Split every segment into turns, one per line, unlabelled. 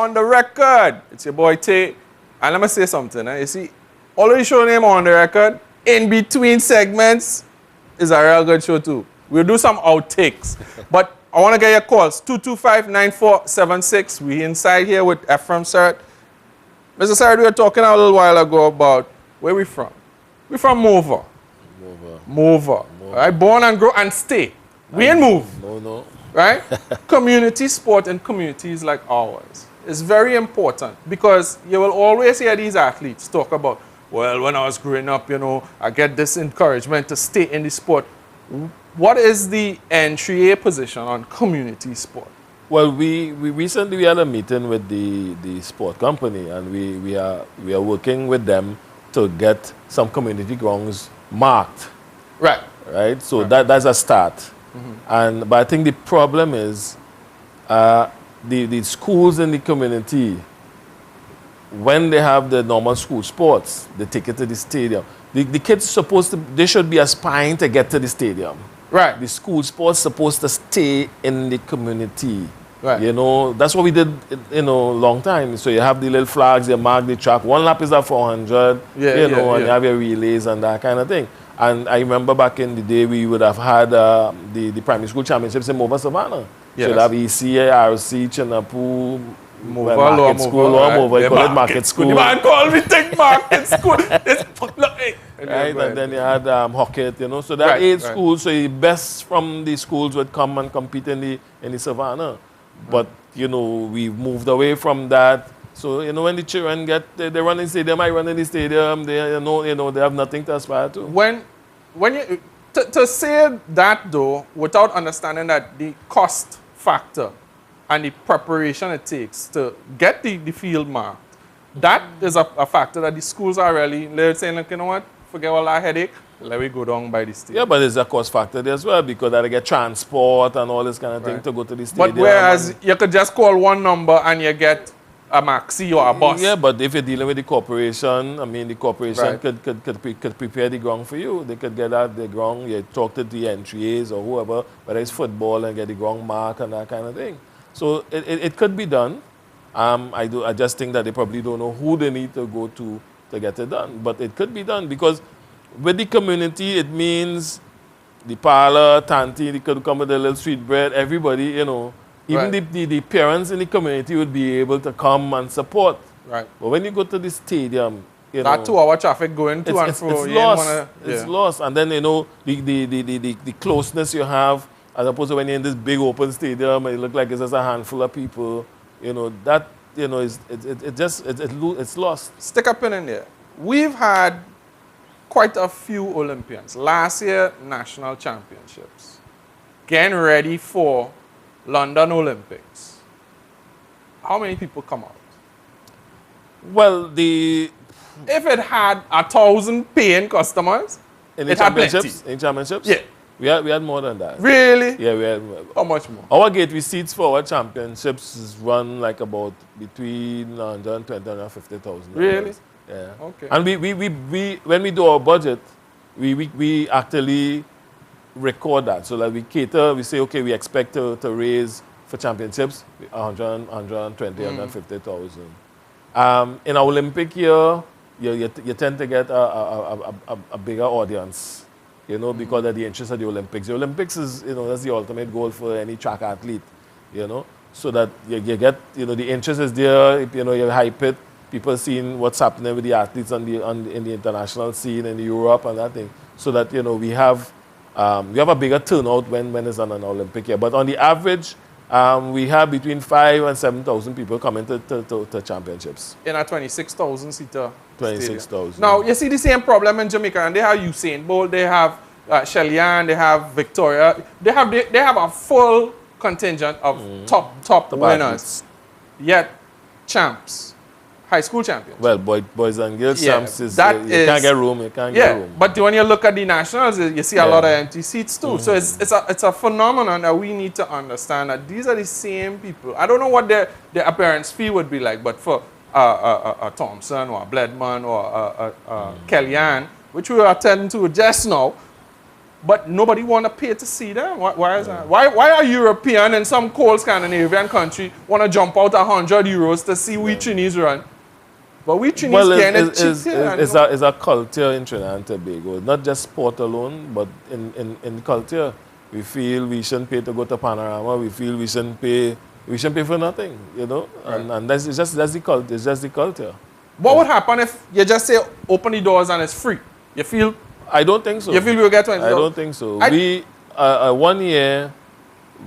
on the record. It's your boy Tay. And let me say something. You see, already showing him on the record, in between segments, is a real good show too. We'll do some outtakes. But I want to get your calls. 225-9476. We inside here with Ephraim Serrette. Mr. Serrette, we were talking a little while ago about where we from. We from Mover. Mover. Right? Born and grow and stay. We ain't move.
No.
Right? Community sport in communities like ours is very important because you will always hear these athletes talk about, well, when I was growing up, you know, I get this encouragement to stay in the sport. What is the entry position on community sport?
Well, we recently had a meeting with the sport company, and we are working with them to get some community grounds marked. Right. So that's a start. But I think the problem is the schools in the community, when they have the normal school sports, they take it to the stadium. The kids they should be aspiring to get to the stadium.
Right.
The school sports supposed to stay in the community.
Right.
You know, that's what we did, you know, long time. So you have the little flags, you mark the track. One lap is at 400, and you have your relays and that kind of thing. And I remember back in the day, we would have had the primary school championships in Mova Savannah.
Yes.
So you'd have ECA, RC, Chinapu,
Mova,
Market School, Mova, you call it Market School.
The man called me take Market School. Look, hey.
Right, and then you had Hockett, you know. So there are 8 schools, so the best from the schools would come and compete in the Savannah. But, you know, we've moved away from that. So, you know, when the children they run in the stadium, I run in the stadium, they have nothing to aspire to.
When you, to say that though, without understanding that the cost factor and the preparation it takes to get the field marked, that is a factor that the schools are really, they're saying, look, you know what, forget all that headache, let me go down by the stadium.
Yeah, but there's a cost factor there as well because I get transport and all this kind of thing to go to the stadium.
But whereas you could just call one number and you get a maxi or a bus.
Yeah, but if you're dealing with the corporation, I mean, the corporation could prepare the ground for you. They could get out the ground, you talk to the entries or whoever, whether it's football, and get the ground mark and that kind of thing. So it could be done. I just think that they probably don't know who they need to go to get it done. But it could be done because with the community, it means the parlor, T&T, they could come with a little sweet bread, everybody, you know. Even the parents in the community would be able to come and support.
Right.
But when you go to the stadium, you know,
that 2-hour traffic going to and fro.
It's lost. It's lost. And then, you know, the closeness you have, as opposed to when you're in this big open stadium and it looks like it's just a handful of people, you know, that, you know, it's lost.
Stick a pin in there. We've had quite a few Olympians. Last year, national championships. Getting ready for London Olympics. How many people come out?
Well,
if it had 1,000 paying customers,
in the championships?
Yeah.
We had more than that.
Really?
Yeah, we had.
How much more?
Our gateway seats for our championships is run like about between 120,000 and 150,000.
Really?
Yeah.
Okay.
And we when we do our budget, we actually record that. So like we cater, we say, okay, we expect to raise for championships 100, 120, 150,000. In our Olympic year, you tend to get a bigger audience, you know, because of the interest of the Olympics. The Olympics is, you know, that's the ultimate goal for any track athlete, you know, so that you get, you know, the interest is there, you know, you hype it, people seeing what's happening with the athletes in the international scene in Europe and that thing, so that, you know, we have a bigger turnout when it's on an Olympic year. But on the average, we have between 5,000 and 7,000 people coming to championships.
In a 26,000 seater
26,000.
Now, you see the same problem in Jamaica, and they have Usain Bolt, they have Shelly-Ann, they have Victoria. They have a full contingent of top winners. Athletes. Yet, champs. High school champions.
Well, boys and girls champs you can't get room. You can't get room.
But when you look at the nationals, you see a lot of empty seats too. So it's a phenomenon that we need to understand that these are the same people. I don't know what their appearance fee would be like, but for a Thompson or a Bledman or a Kellyanne, which we are attending to just now, but nobody want to pay to see them. Why is that? Why are European and some cold Scandinavian country want to jump out €100 to see we Chinese run? But we Chinese getting it cheap here.
It's a culture in Trinidad and Tobago. Not just sport alone, but in culture. We feel we shouldn't pay to go to Panorama. We feel we shouldn't pay for nothing, you know?
Right.
And that's the culture. It's just the culture.
What would happen if you just say open the doors and it's free? You feel?
I don't think so.
You feel we'll get $20?
I don't think so. We 1 year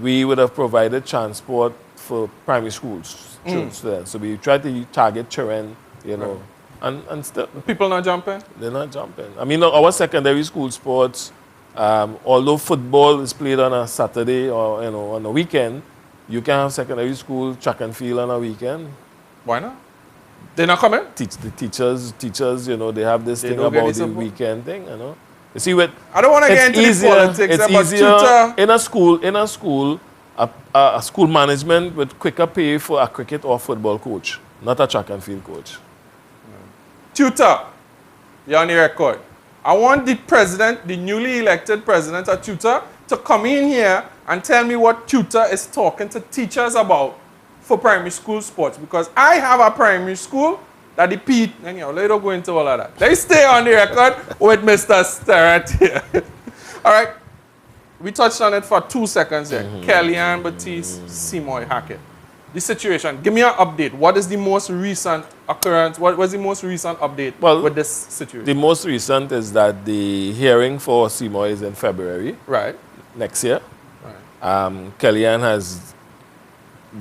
we would have provided transport for primary schools students. So we try to target children, you know, and still
people not jumping.
They're not jumping. I mean, our secondary school sports, although football is played on a Saturday or on a weekend, you can have secondary school track and field on a weekend.
Why not? They're not coming?
The teachers, you know, they have this thing about the weekend thing, you know. You see,
I don't want to get into the politics.
It's easier in a school, a school management with quicker pay for a cricket or football coach, not a track and field coach.
Tutor, you're on the record. I want the newly elected president of Tutor, to come in here and tell me what Tutor is talking to teachers about for primary school sports, because I have a primary school that the Pete, anyhow, let don't go into all of that. They stay on the record with Mr. Serrette here. All right, we touched on it for 2 seconds there. Kellyanne Baptiste, Seymour Hackett. The situation, give me an update. What is the most recent occurrence? What was the most recent update with this situation?
The most recent is that the hearing for Seymour is in February.
Right.
Next year.
Right.
Kellyanne has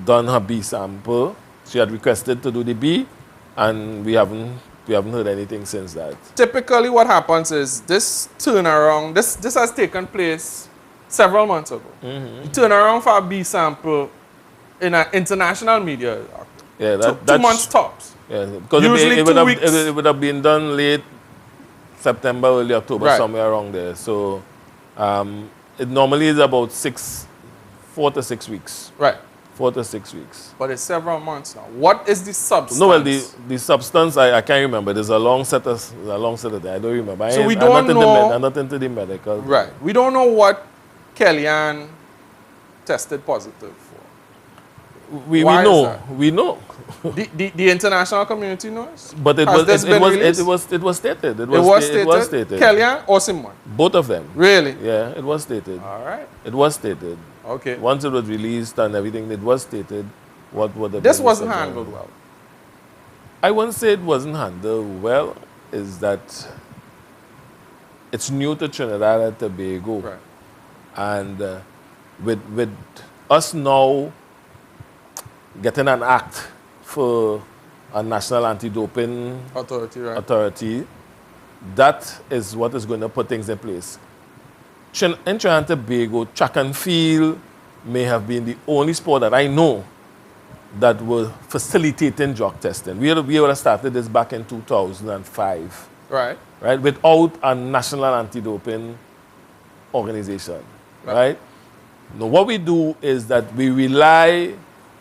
done her B sample. She had requested to do the B, and we haven't heard anything since that.
Typically what happens is this turnaround, this has taken place several months ago. The turnaround for a B sample in an international media, two months tops.
Yeah, because
usually
it would have been done late September, early October, somewhere around there. So it normally is about 4 to 6 weeks.
Right.
4 to 6 weeks.
But it's several months now. What is the substance?
No, well, the substance, I can't remember. There's a long set of things. I don't remember.
So we don't know.
I'm not into the medical.
Right. We don't know what Kellyanne tested positive for.
We know. We know.
The international community knows.
But it was stated. It was stated.
Kellyanne or Simon?
Both of them.
Really?
Yeah, it was stated.
All right.
It was stated.
Okay.
Once it was released and everything, it was stated what the.
This wasn't handled well.
I wouldn't say it wasn't handled well. Is that it's new to Trinidad and Tobago,
right?
And with us now getting an act for a national anti-doping authority, that is what is going to put things in place. In Trinidad and Tobago, track and field may have been the only sport that I know that was facilitating drug testing. We would have started this back in 2005.
Right.
Right? Without a national anti-doping organization. Right? Now, what we do is that we rely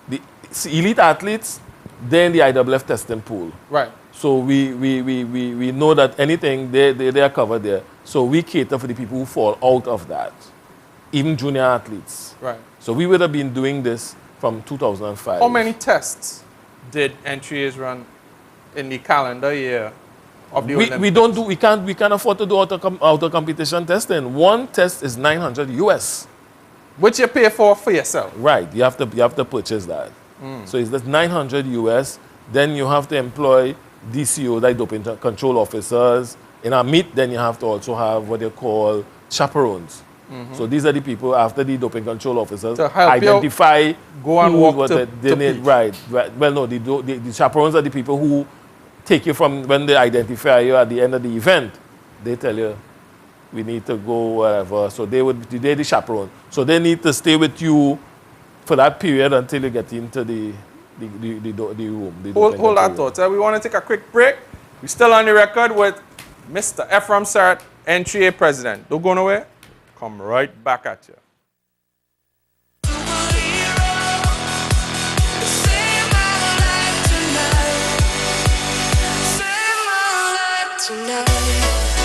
the elite athletes, then the IWF testing pool.
Right.
So we know that anything, they are covered there. So we cater for the people who fall out of that, even junior athletes.
Right.
So we would have been doing this from 2005.
How many tests did NAAA run in the calendar year of the Olympics?
We can't afford to do auto competition testing. One test is $900 US.
Which you pay for yourself.
Right. You have to purchase that. So it's just $900 US. Then you have to employ DCO, like doping control officers. In a meet, then you have to also have what they call chaperones. So these are the people after the doping control officers
to help
identify
go and walk to
need. Right. Well, no, the chaperones are the people who take you from when they identify you at the end of the event. They tell you, we need to go wherever. So they're the chaperone. So they need to stay with you for that period until you get into the room.
Hold that thought. We want to take a quick break. We're still on the record with Mr. Ephraim Serrette, NAAA president. Don't go nowhere. Come right back at you.
Tonight.